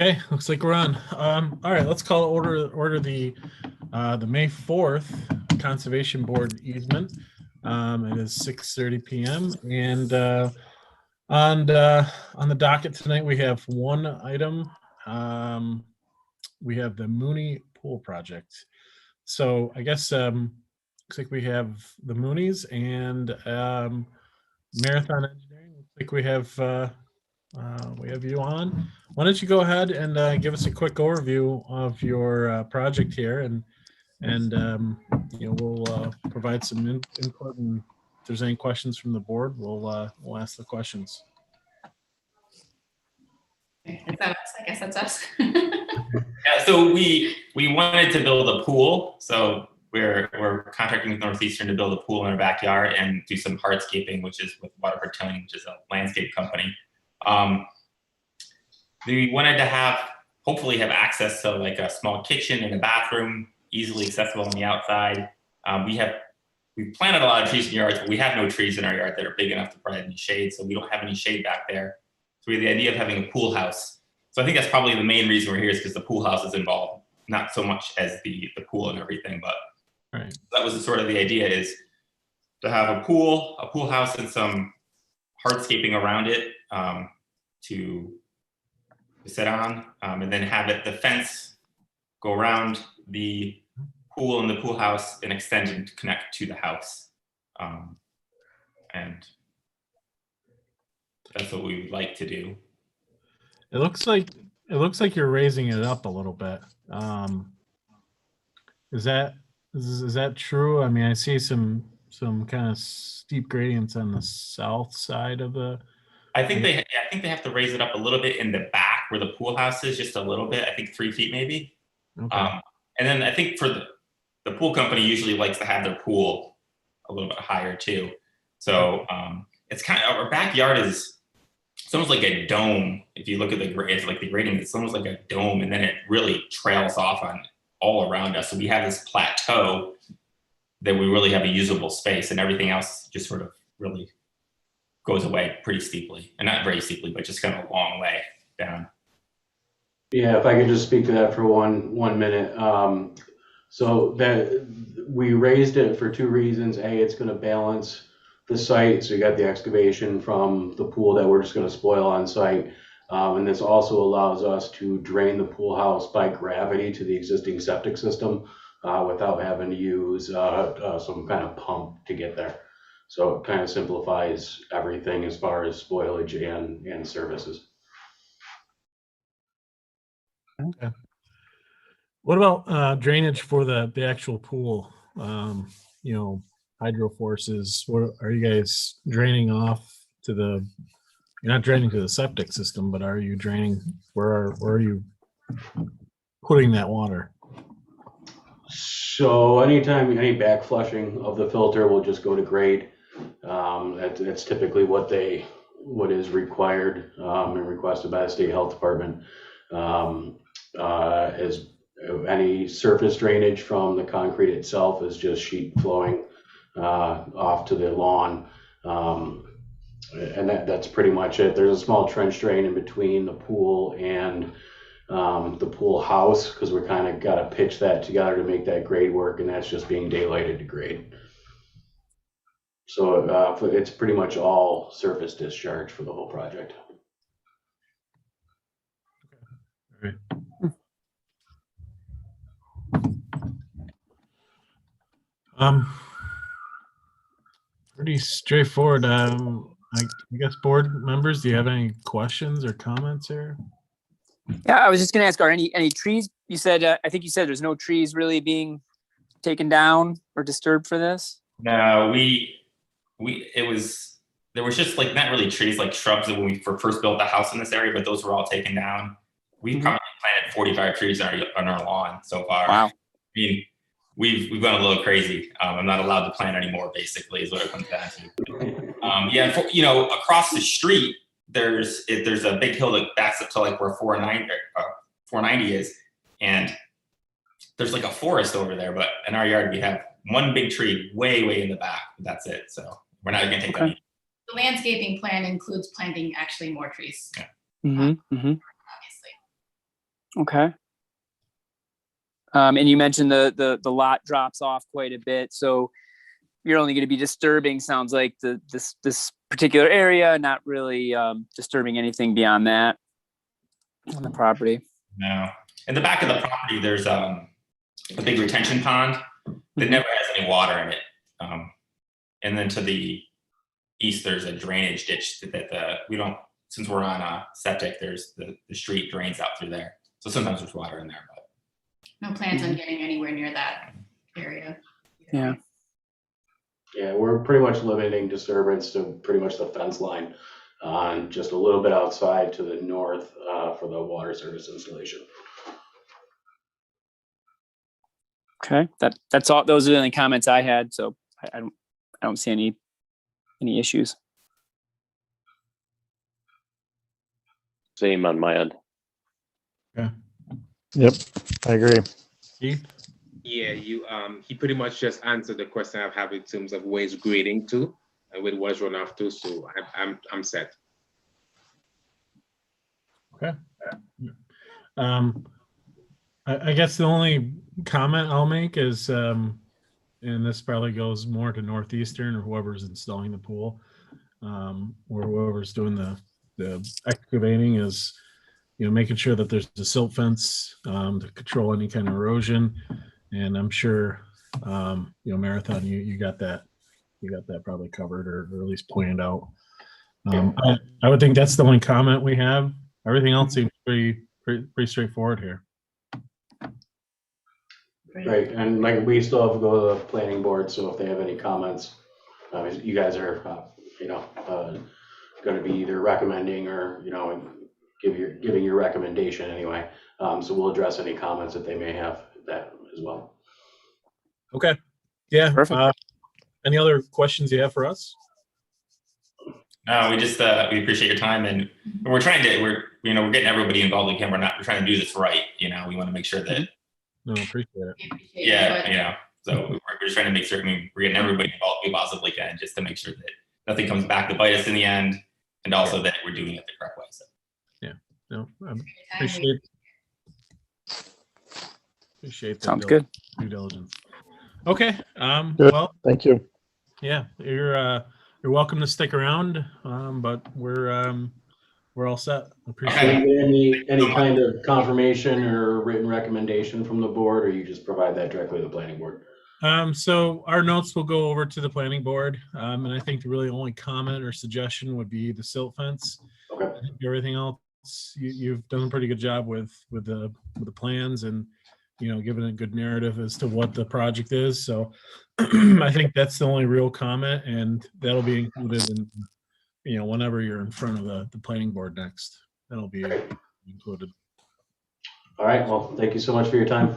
Okay, looks like we're on. All right, let's call order the May 4th Conservation Board easement. It is 6:30 p.m. and on the docket tonight we have one item. We have the Mooney Pool Project. So I guess looks like we have the Moonies and Marathon Engineering. Looks like we have you on. Why don't you go ahead and give us a quick overview of your project here, and we'll provide some input, and if there's any questions from the board, we'll ask the questions. Is that us? I guess that's us. Yeah, so we wanted to build a pool, so we're contracting with Northeastern to build a pool in our backyard and do some hardscaping, which is with Waterford Towing, which is a landscape company. We wanted to hopefully have access to like a small kitchen and a bathroom, easily accessible on the outside. We planted a lot of trees in yards, but we have no trees in our yard that are big enough to provide any shade, so we don't have any shade back there. So we had the idea of having a pool house. So I think that's probably the main reason we're here, is because the pool house is involved, not so much as the pool and everything, but Right. that was sort of the idea, is to have a pool house and some hardscaping around it to sit on, and then have the fence go around the pool and the pool house and extend and connect to the house. And that's what we would like to do. It looks like you're raising it up a little bit. Is that true? I mean, I see some kind of steep gradients on the south side of the. I think they have to raise it up a little bit in the back where the pool house is, just a little bit. I think 3 feet maybe. Okay. And then I think for the pool company usually likes to have their pool a little bit higher too. So it's kind of, our backyard is, it's almost like a dome. If you look at the grading, it's almost like a dome, and then it really trails off on all around us. So we have this plateau that we really have a usable space, and everything else just sort of really goes away pretty steeply, and not very steeply, but just kind of a long way down. Yeah, if I could just speak to that for one minute. So that we raised it for two reasons. A, it's going to balance the site, so you got the excavation from the pool that we're just going to spoil on site, and this also allows us to drain the pool house by gravity to the existing septic system without having to use some kind of pump to get there. So it kind of simplifies everything as far as spoilage and services. Okay. What about drainage for the actual pool? Hydro forces. What are you guys draining off to the? You're not draining to the septic system, but are you draining? Where are you putting that water? So anytime any back flushing of the filter will just go to grade. That's typically what is required and requested by the state health department. As any surface drainage from the concrete itself is just sheet flowing off to the lawn, and that's pretty much it. There's a small trench drain in between the pool and the pool house, because we're kind of got to pitch that together to make that grade work, and that's just being daylighted to grade. So it's pretty much all surface discharge for the whole project. All right. Pretty straightforward. I guess board members, do you have any questions or comments here? Yeah, I was just gonna ask, are any trees? You said, I think you said there's no trees really being taken down or disturbed for this? No, there was just like not really trees, like shrubs when we first built the house in this area, but those were all taken down. We've probably planted 45 trees on our lawn so far. Wow. I mean, we've gone a little crazy. I'm not allowed to plant anymore, basically, is what it comes down to. Across the street, there's a big hill that backs up to like where 490 is, and there's like a forest over there. But in our yard, we have one big tree way in the back. That's it. So we're not going to take that. The landscaping plan includes planting actually more trees. Yeah. Obviously. Okay. And you mentioned the lot drops off quite a bit, so you're only going to be disturbing, sounds like, this particular area, not really disturbing anything beyond that on the property. No. In the back of the property, there's a big retention pond that never has any water in it. And then to the east, there's a drainage ditch that we don't, since we're on a septic, there's the street drains out through there. So sometimes there's water in there, but No plans on getting anywhere near that area. Yeah. Yeah, we're pretty much limiting disturbance to pretty much the fence line on just a little bit outside to the north for the water service installation. Okay. That's all. Those are the only comments I had. So I don't see any issues. Same on my end. Yep, I agree. Keith? Yeah, he pretty much just answered the question I've had in terms of waste grading too, and with waste runoff too. So I'm set. Okay. I guess the only comment I'll make is, and this probably goes more to Northeastern or whoever's installing the pool, or whoever's doing the excavating, is, making sure that there's a silt fence to control any kind of erosion. And I'm sure, Marathon, you got that probably covered, or at least pointed out. I would think that's the only comment we have. Everything else seems pretty straightforward here. Right, and like we still have to go to the planning board, so if they have any comments, you guys are, going to be either recommending or, giving your recommendation anyway. So we'll address any comments that they may have that as well. Okay. Yeah. Perfect. Any other questions you have for us? no, we just we appreciate your time, and we're getting everybody involved again. We're trying to do this right. We want to make sure that No, appreciate it. We appreciate it, yeah, but so we're just trying to make certain we're getting everybody involved we possibly can, just to make sure that nothing comes back to bite us in the end, and also that we're doing it the correct way. So. No, I time appreciate that. Sounds good. Due diligence. Okay. Good. Well, Thank you. yeah, you're welcome to stick around. But we're all set. Appreciate it. Any kind of confirmation or written recommendation from the board, or you just provide that directly to the planning board? So our notes will go over to the planning board. And I think the really only comment or suggestion would be the silt fence. Okay. I think everything else, you've done a pretty good job with the plans, and giving a good narrative as to what the project is. So I think that's the only real comment, and that'll be included in whenever you're in front of the planning board next. That'll be included. All right, well, thank you so much for your time.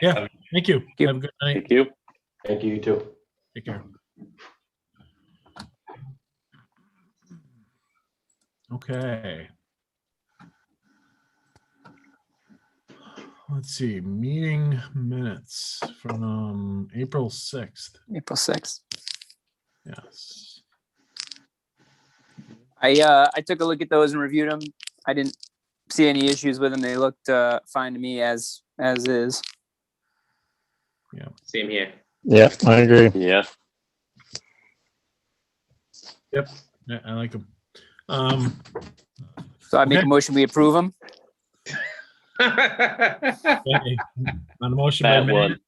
Yeah. Thank you. you. Have a good night. Thank you. Thank you, you too. Take care. Okay. Let's see, meeting minutes from April 6th. April 6th. Yes. I took a look at those and reviewed them. I didn't see any issues with them. They looked fine to me as is. Same here. Yeah, I agree. Yeah. Yeah, I like them. So I make Okay. a motion, we approve them. Okay. On the motion by Matt Matt, won.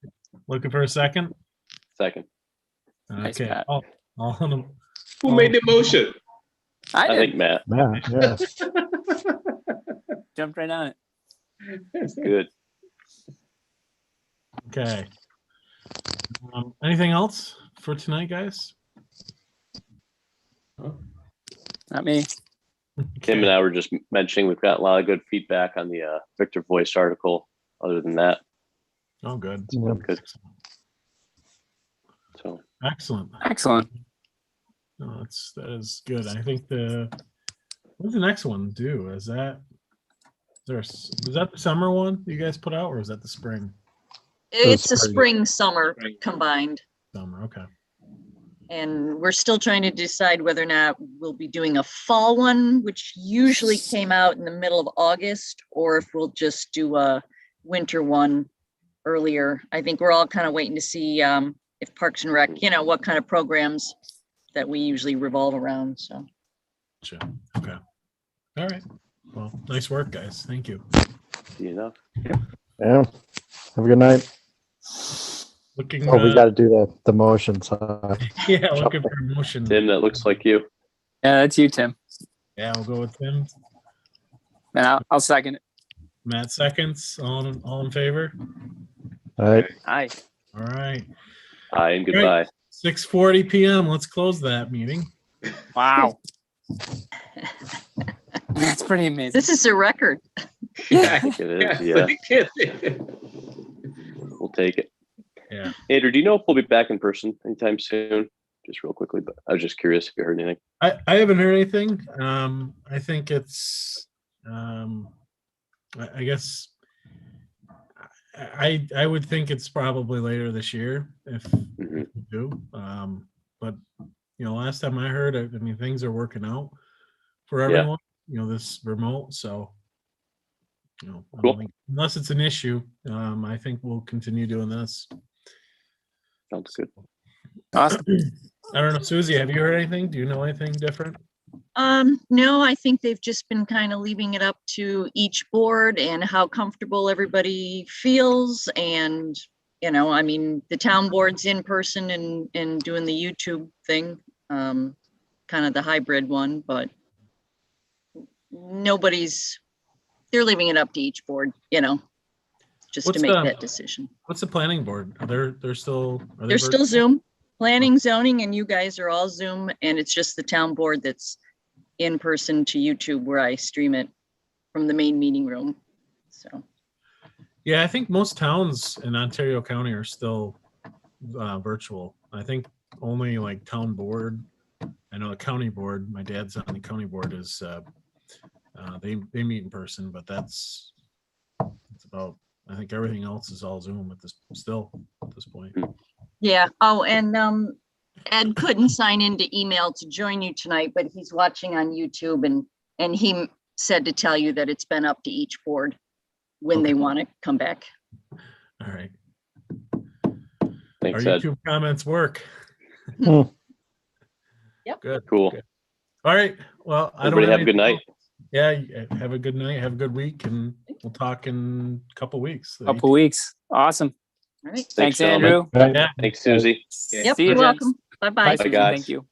looking for a second. Second. Nice, Okay. Matt. All in them. Who made the motion? I I did. think Matt. Yeah. Jumped right on it. Good. Okay. Anything else for tonight, guys? Not me. Tim and I were just mentioning we've got a lot of good feedback on the Victor Voice article. Other than that, Oh, good. Yeah. good. So Excellent. Excellent. No, that is good. I think what's the next one due? Was that the summer one you guys put out, or was that the spring? was It's a spring. spring, summer Spring. combined. Summer, okay. And we're still trying to decide whether or not we'll be doing a fall one, which usually came out in the middle of August, or if we'll just do a winter one earlier. I think we're all kind of waiting to see if Parks and Rec, you know, what kind of programs that we usually revolve around, so. Gotcha. Okay. All right. Well, nice work, guys. Thank you. You know, Yeah. Have a good night. Looking. Oh, we got to do the motions. Yeah, looking for a motion. Tim, that looks like you. Yeah, that's you, Tim. Yeah, we'll go with Tim. And I'll second it. Matt seconds. All in favor? All right. Aye. All right. Aye and goodbye. 6:40 p.m. Let's close that meeting. Wow. That's pretty amazing. This is a record. Yeah. It is, yeah. We'll take it. Yeah. Andrew, do you know if we'll be back in person anytime soon? Just real quickly, but I was just curious if you heard anything. I haven't heard anything. I think it's I guess I would think it's probably later this year if Mhm. we do. But you know, last time I heard, I mean, things are working out for Yeah. everyone. You know, this remote, so you know, I don't Cool. think- unless it's an issue, I think we'll continue doing this. Sounds good. Awesome. I don't know, Susie, have you heard anything? Do you know anything different? No, I think they've just been kind of leaving it up to each board and how comfortable everybody feels. And, you know, I mean, the town board's in person and doing the YouTube thing, kind of the hybrid one, but they're leaving it up to each board, you know, just to What's make the- that decision. What's the planning board? They're still. Are they They're still virtual? Zoom, planning, zoning, and you guys are all Zoom, and it's just the town board that's in person to YouTube where I stream it from the main meeting room. So, Yeah, I think most towns in Ontario County are still virtual. I think only like town board. I know the county board. My dad's on the county board. Is they meet in person, but that's about. I think everything else is all Zoom at this point. yeah. Oh, and Ed couldn't sign into email to join you tonight, but he's watching on YouTube and he said to tell you that it's been up to each board when they Okay. want to come back. All right. Thanks, Our Ed. YouTube comments work. Hmm. Yep. Good. Cool. Good. All right. Well, I don't Everybody have a good anything night. else. Yeah. Have a good night. Have a good week, and we'll talk in a couple weeks. Couple weeks. Awesome. All right. Thanks, gentlemen. Andrew. Yeah. Thanks, Susie. Yep, See you, you're gents. welcome. Bye-bye. Bye, Susan. guys. Thank you.